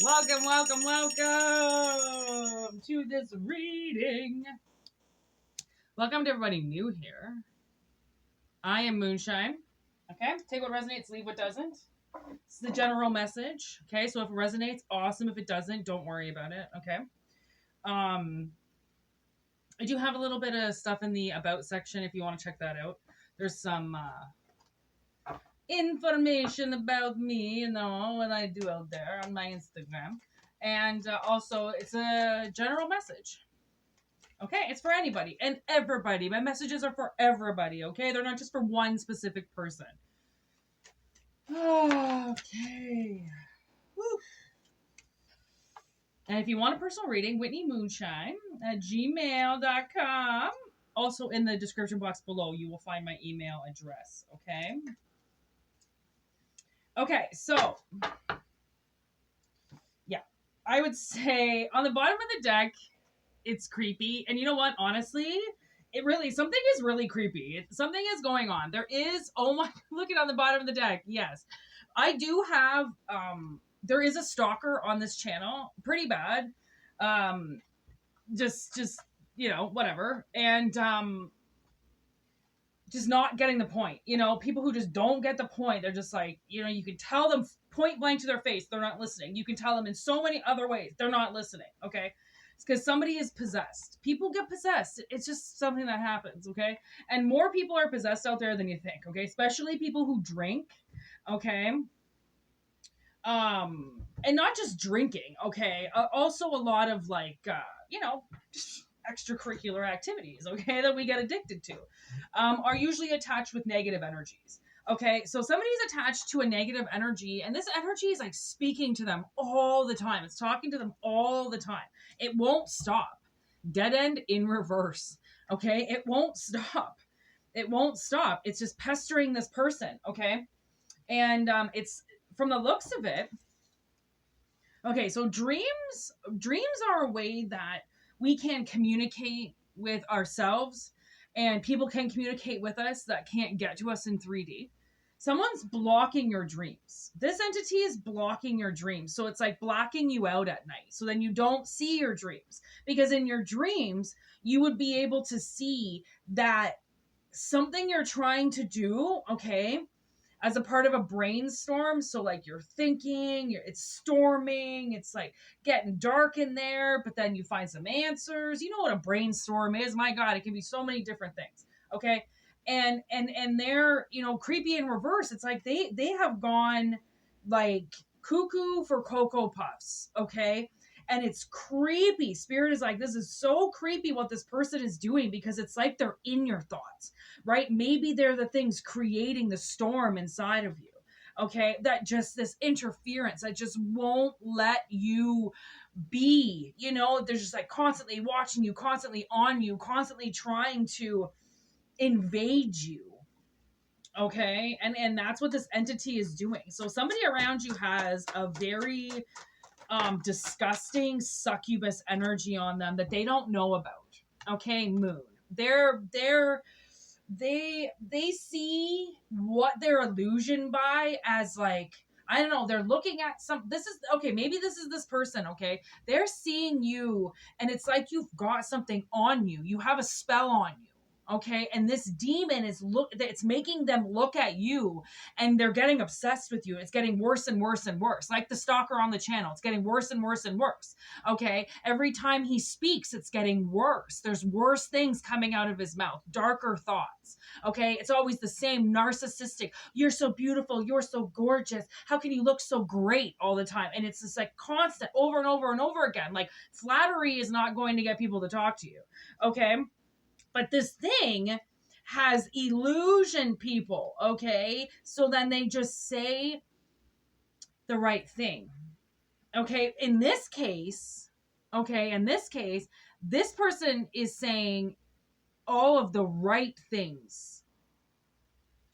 Welcome, welcome, welcome to this reading. Welcome to everybody new here. I am Moonshine. Okay, take what resonates, leave what doesn't. It's the general message. Okay, so if it resonates, awesome. If it doesn't, don't worry about it. Okay. I do have a little bit of stuff in the about section if you want to check that out. There's some information about me, what I do out there on my Instagram. And also, it's a general message. Okay, it's for anybody and everybody. My messages are for everybody, okay? They're not just for one specific person. Okay. Whew. And if you want a personal reading, Whitney Moonshine at gmail.com. Also in the description box below, you will find my email address, okay? Okay, so, yeah. I would say on the bottom of the deck, it's creepy. And you know what? Honestly, something is really creepy. Something is going on. There is, oh my, look at on the bottom of the deck. Yes. I do have, there is a stalker on this channel. Pretty bad. Just, whatever. And, just not getting the point. People who just don't get the point. They're just like, you can tell them point blank to their face. They're not listening. You can tell them in so many other ways. They're not listening. Okay. It's because somebody is possessed. People get possessed. It's just something that happens. Okay. And more people are possessed out there than you think. Okay. Especially people who drink. Okay. And not just drinking. Okay. Also a lot of just extracurricular activities, okay, that we get addicted to, are usually attached with negative energies. Okay, so somebody's attached to a negative energy, and this energy is like speaking to them all the time. It's talking to them all the time. It won't stop. Dead end in reverse. Okay, it won't stop. It won't stop. It's just pestering this person. Okay, and it's from the looks of it. Okay, so dreams are a way that we can communicate with ourselves, and people can communicate with us that can't get to us in 3D. Someone's blocking your dreams. This entity is blocking your dreams. So it's like blacking you out at night. So then you don't see your dreams. Because in your dreams, you would be able to see that something you're trying to do, okay, as a part of a brainstorm. So like you're thinking, it's storming, it's like getting dark in there, but then you find some answers. You know what a brainstorm is? My God, it can be so many different things. Okay. And they're, creepy in reverse. It's like they have gone like cuckoo for Cocoa Puffs. Okay. And it's creepy. Spirit is like, this is so creepy what this person is doing, because it's like they're in your thoughts, right? Maybe they're the things creating the storm inside of you. Okay. That just this interference that just won't let you be, they're just like constantly watching you, constantly on you, constantly trying to invade you. Okay. And that's what this entity is doing. So somebody around you has a very disgusting succubus energy on them that they don't know about. Okay, Moon. They see what they're illusioned by as like, I don't know, they're looking at maybe this is this person, okay? They're seeing you and it's like you've got something on you. You have a spell on you. Okay, and this demon it's making them look at you, and they're getting obsessed with you. It's getting worse and worse and worse. Like the stalker on the channel, it's getting worse and worse and worse. Okay, every time he speaks, it's getting worse. There's worse things coming out of his mouth, darker thoughts. Okay, it's always the same narcissistic. You're so beautiful. You're so gorgeous. How can you look so great all the time? And it's just like constant, over and over and over again. Like flattery is not going to get people to talk to you. Okay. But this thing has illusion people, okay? So then they just say the right thing. Okay, in this case, this person is saying all of the right things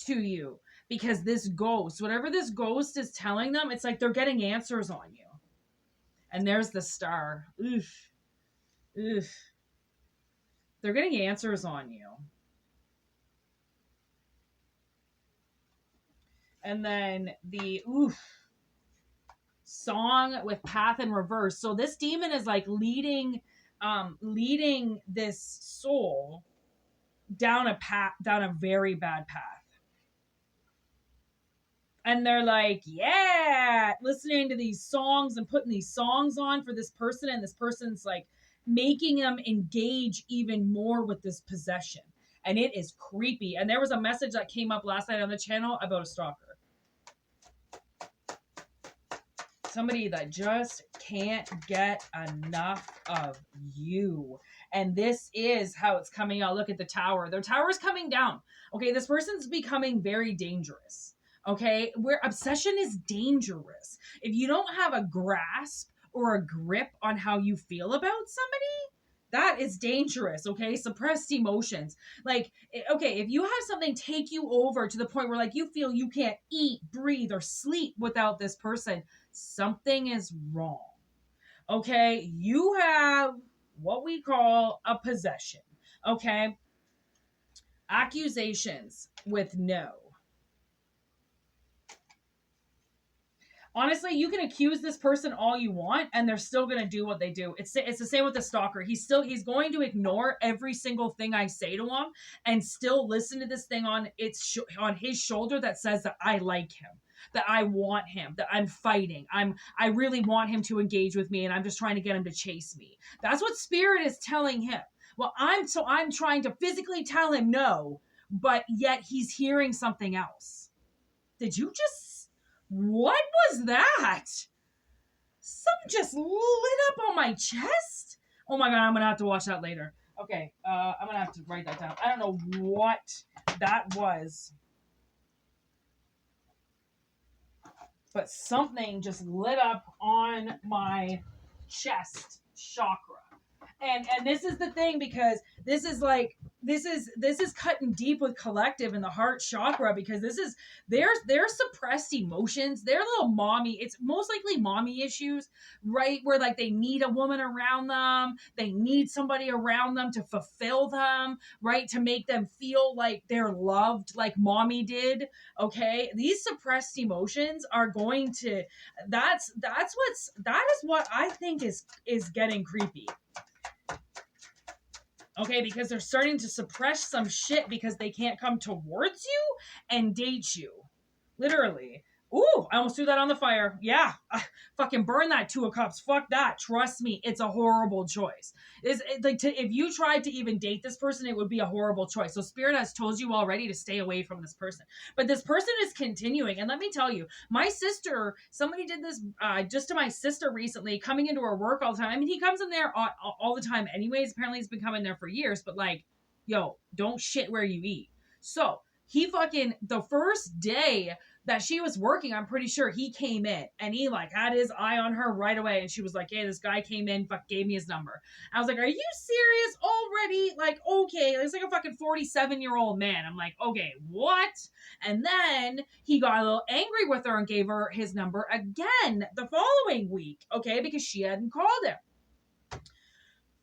to you, because this ghost, whatever this ghost is telling them, it's like they're getting answers on you. And there's the star. Oof. Oof. They're getting answers on you. And then the oof. song with path in reverse. So this demon is like leading this soul down a very bad path. And they're like, yeah, listening to these songs and putting these songs on for this person, and this person's like making them engage even more with this possession. And it is creepy. And there was a message that came up last night on the channel about a stalker. Somebody that just can't get enough of you. And this is how it's coming out. Look at the tower. Their tower is coming down. Okay, this person's becoming very dangerous. Okay, where obsession is dangerous. If you don't have a grasp or a grip on how you feel about somebody, that is dangerous. Okay, suppressed emotions. Like, okay, if you have something take you over to the point where like you feel you can't eat, breathe, or sleep without this person, something is wrong. Okay, you have what we call a possession. Okay, accusations with no. Honestly, you can accuse this person all you want and they're still going to do what they do. It's the same with the stalker. He's going to ignore every single thing I say to him and still listen to this thing on his shoulder that says that I like him, that I want him, that I'm fighting. I really want him to engage with me and I'm just trying to get him to chase me. That's what spirit is telling him. Well, I'm trying to physically tell him no, but yet he's hearing something else. Did you just What was that? Something just lit up on my chest? Oh my god, I'm gonna have to watch that later. Okay, I'm gonna have to write that down. I don't know what that was, but something just lit up on my chest chakra. And this is the thing, because this is cutting deep with collective in the heart chakra, because this is their suppressed emotions, their little mommy, it's most likely mommy issues, right? Where like they need a woman around them, they need somebody around them to fulfill them, right? To make them feel like they're loved like mommy did. Okay, these suppressed emotions are going to that is what I think is getting creepy. Okay, because they're starting to suppress some shit because they can't come towards you and date you. Literally. Ooh, I almost threw that on the fire. Yeah, fucking burn that 2 of cups. Fuck that. Trust me, it's a horrible choice. If you tried to even date this person, it would be a horrible choice. So Spirit has told you already to stay away from this person. But this person is continuing. And let me tell you, my sister, somebody did this just to my sister recently, coming into her work all the time. I mean, he comes in there all the time anyways. Apparently he's been coming there for years. But like, yo, don't shit where you eat. So he fucking, the first day that she was working, I'm pretty sure he came in and he like had his eye on her right away. And she was like, hey, this guy came in, gave me his number. I was like, are you serious already? Like, okay, it's like a fucking 47-year-old man. I'm like, okay, what? And then he got a little angry with her and gave her his number again the following week. Okay, because she hadn't called him.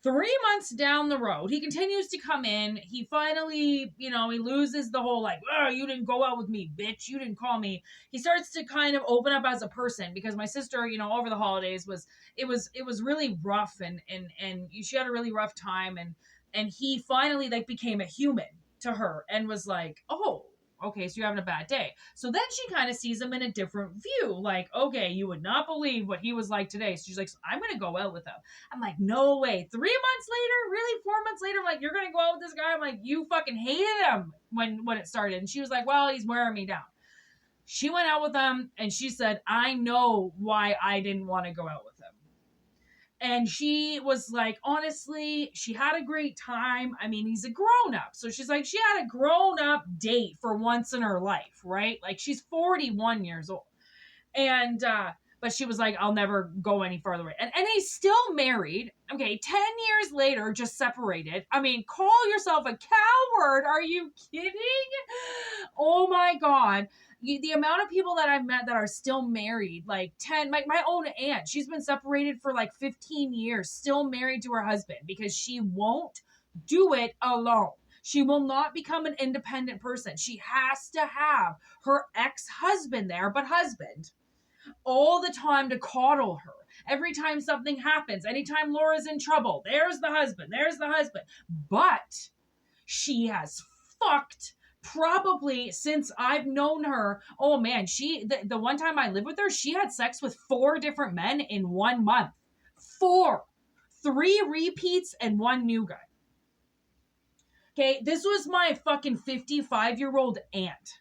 3 months down the road, he continues to come in. He finally, he loses the whole like, oh, you didn't go out with me, bitch. You didn't call me. He starts to kind of open up as a person, because my sister, over the holidays was really rough, and she had a really rough time, and he finally like became a human to her and was like, oh, okay, so you're having a bad day. So then she kind of sees him in a different view. Like, okay, you would not believe what he was like today. So she's like, I'm going to go out with him. I'm like, no way. 3 months later? Really? 4 months later? I'm like, you're going to go out with this guy? I'm like, you fucking hated him when it started. And she was like, well, he's wearing me down. She went out with him and she said, I know why I didn't want to go out with him. And she was like, honestly, she had a great time. I mean, he's a grown-up. So she's like, she had a grown-up date for once in her life, right? Like, she's 41 years old. And, but she was like, I'll never go any further. And he's still married. Okay, 10 years later, just separated. I mean, call yourself a coward. Are you kidding? Oh my God. The amount of people that I've met that are still married, like 10, my own aunt, she's been separated for like 15 years, still married to her husband, because she won't do it alone. She will not become an independent person. She has to have her ex-husband there, but husband. all the time to coddle her. Every time something happens, anytime Laura's in trouble, there's the husband, there's the husband. But she has fucked probably since I've known her. Oh man, the one time I lived with her, she had sex with 4 different men in 1 month. 4. 3 repeats and 1 new guy. Okay, this was my fucking 55-year-old aunt.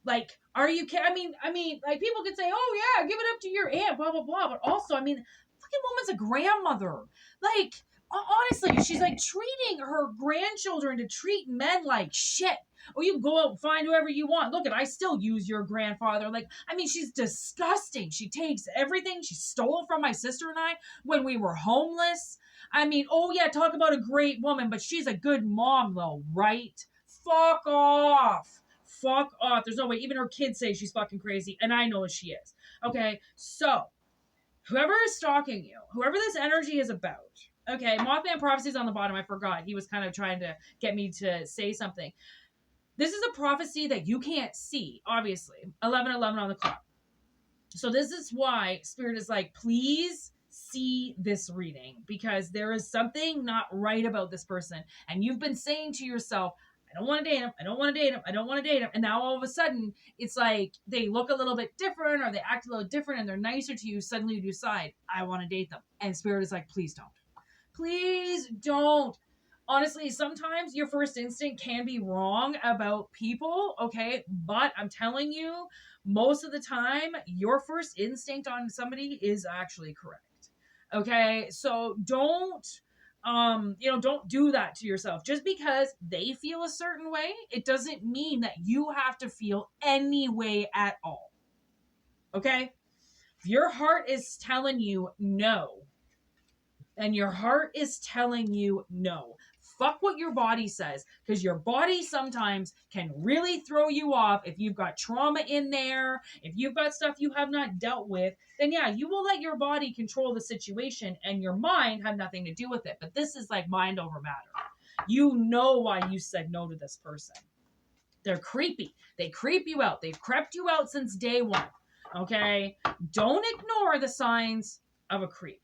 Like, are you kidding? I mean, like, people could say, oh yeah, give it up to your aunt, blah blah blah. But also, I mean, fucking woman's a grandmother. Like, honestly, she's like treating her grandchildren to treat men like shit. Or you can go out and find whoever you want. Look, I still use your grandfather. Like, I mean, she's disgusting. She takes everything she stole from my sister and I when we were homeless. I mean, oh yeah, talk about a great woman, but she's a good mom though, right? Fuck off. Fuck off. There's no way. Even her kids say she's fucking crazy, and I know she is. Okay, so whoever is stalking you, whoever this energy is about, okay, Mothman Prophecies on the bottom, I forgot. He was kind of trying to get me to say something. This is a prophecy that you can't see, obviously. 11:11 on the clock. So this is why Spirit is like, please see this reading, because there is something not right about this person. And you've been saying to yourself, I don't want to date him. I don't want to date him. I don't want to date him. And now all of a sudden, it's like they look a little bit different or they act a little different and they're nicer to you. Suddenly you decide, I want to date them. And Spirit is like, please don't. Please don't. Honestly, sometimes your first instinct can be wrong about people, okay? But I'm telling you, most of the time, your first instinct on somebody is actually correct. Okay? So don't don't do that to yourself. Just because they feel a certain way, it doesn't mean that you have to feel any way at all. Okay? If your heart is telling you no, and your heart is telling you no, fuck what your body says, because your body sometimes can really throw you off. If you've got trauma in there, if you've got stuff you have not dealt with, then yeah, you will let your body control the situation and your mind have nothing to do with it. But this is like mind over matter. You know why you said no to this person. They're creepy. They creep you out. They've crept you out since day one. Okay? Don't ignore the signs of a creep.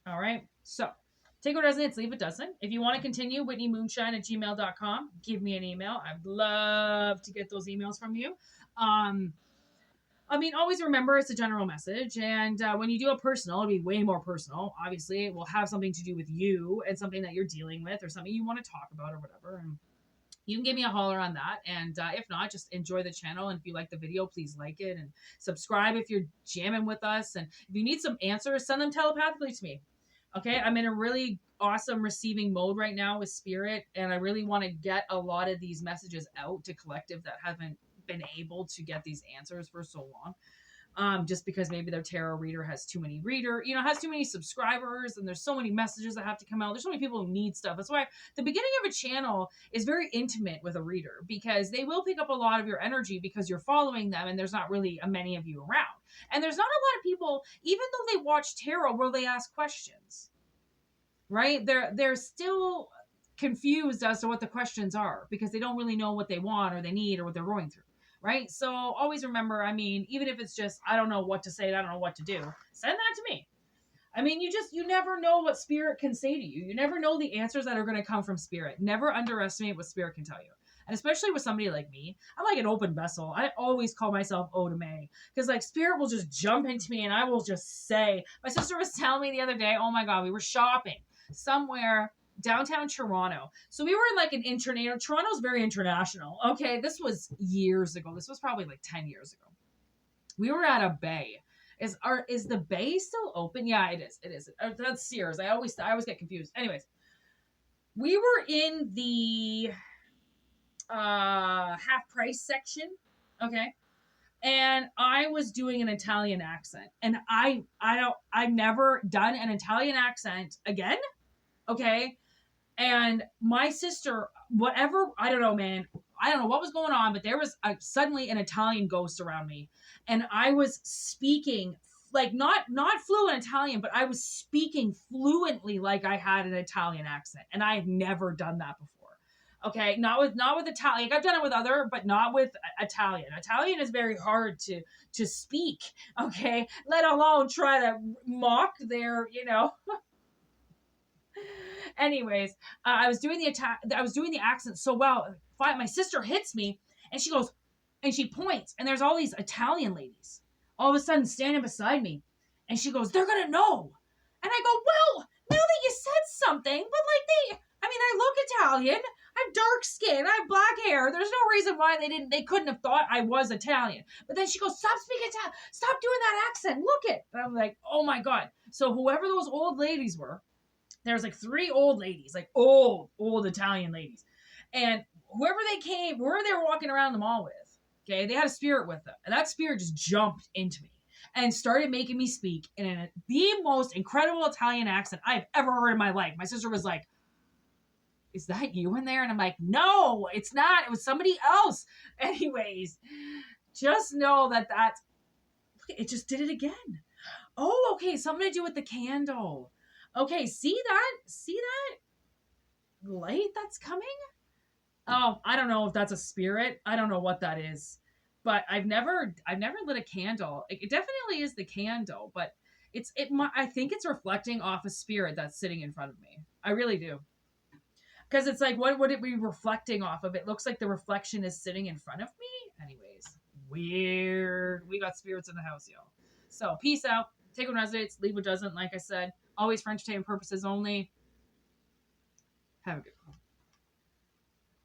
All right? So, take what resonates, leave what doesn't. If you want to continue, whitneymoonshine@gmail.com. Give me an email. I'd love to get those emails from you. Always remember it's a general message. And when you do a personal, it'll be way more personal. Obviously, it will have something to do with you and something that you're dealing with or something you want to talk about or whatever. And you can give me a holler on that. And if not, just enjoy the channel. And if you like the video, please like it and subscribe if you're jamming with us. And if you need some answers, send them telepathically to me. Okay, I'm in a really awesome receiving mode right now with Spirit, and I really want to get a lot of these messages out to collective that haven't been able to get these answers for so long. Just because maybe their tarot reader has too many has too many subscribers, and there's so many messages that have to come out. There's so many people who need stuff. That's why the beginning of a channel is very intimate with a reader, because they will pick up a lot of your energy because you're following them and there's not really many of you around. And there's not a lot of people, even though they watch tarot, where they ask questions, right? They're still confused as to what the questions are because they don't really know what they want or they need or what they're going through. Right? So always remember, even if it's just, I don't know what to say, I don't know what to do, send that to me. You never know what Spirit can say to you. You never know the answers that are going to come from Spirit. Never underestimate what Spirit can tell you. And especially with somebody like me, I'm like an open vessel. I always call myself Odame, because like Spirit will just jump into me and I will just say, my sister was telling me the other day, oh my God, we were shopping somewhere downtown Toronto. So we were in like an Toronto's very international. Okay. This was years ago. This was probably like 10 years ago. We were at a bay. Is the bay still open? Yeah, it is. It is. That's Sears. I always get confused. Anyways, we were in the half price section. Okay. And I was doing an Italian accent, and I've never done an Italian accent again. Okay. And my sister, whatever, I don't know, man. I don't know what was going on, but there was suddenly an Italian ghost around me. And I was speaking, like, not fluent Italian, but I was speaking fluently like I had an Italian accent. And I had never done that before. Okay, not with Italian. Like, I've done it with other, but not with Italian. Italian is very hard to speak. Okay, let alone try to mock their, Anyways, I was doing the attack. I was doing the accent so well. My sister hits me, and she goes, and she points, and there's all these Italian ladies, all of a sudden standing beside me, and she goes, "They're gonna know," and I go, "Well, now that you said something, but like I mean, I look Italian. I have dark skin. I have black hair. There's no reason why they couldn't have thought I was Italian." But then she goes, "Stop speaking Italian. Stop doing that accent. Look it." And I'm like, "Oh my god!" So whoever those old ladies were, there was like three old ladies, like old Italian ladies, and whoever they were walking around the mall with, okay, they had a spirit with them, and that spirit just jumped into me and started making me speak in the most incredible Italian accent I've ever heard in my life. My sister was like, "Is that you in there?" And I'm like, "No, it's not. It was somebody else." Anyways, just know that it just did it again. Oh, okay, something to do with the candle. Okay, see that? See that light that's coming? Oh, I don't know if that's a spirit. I don't know what that is. But I've never lit a candle. It definitely is the candle, but I think it's reflecting off a spirit that's sitting in front of me. I really do. Because it's like, what would it be reflecting off of? It looks like the reflection is sitting in front of me. Anyways, weird. We got spirits in the house, y'all. So peace out. Take what resonates, leave what doesn't. Like I said, always for entertainment purposes only. Have a good one.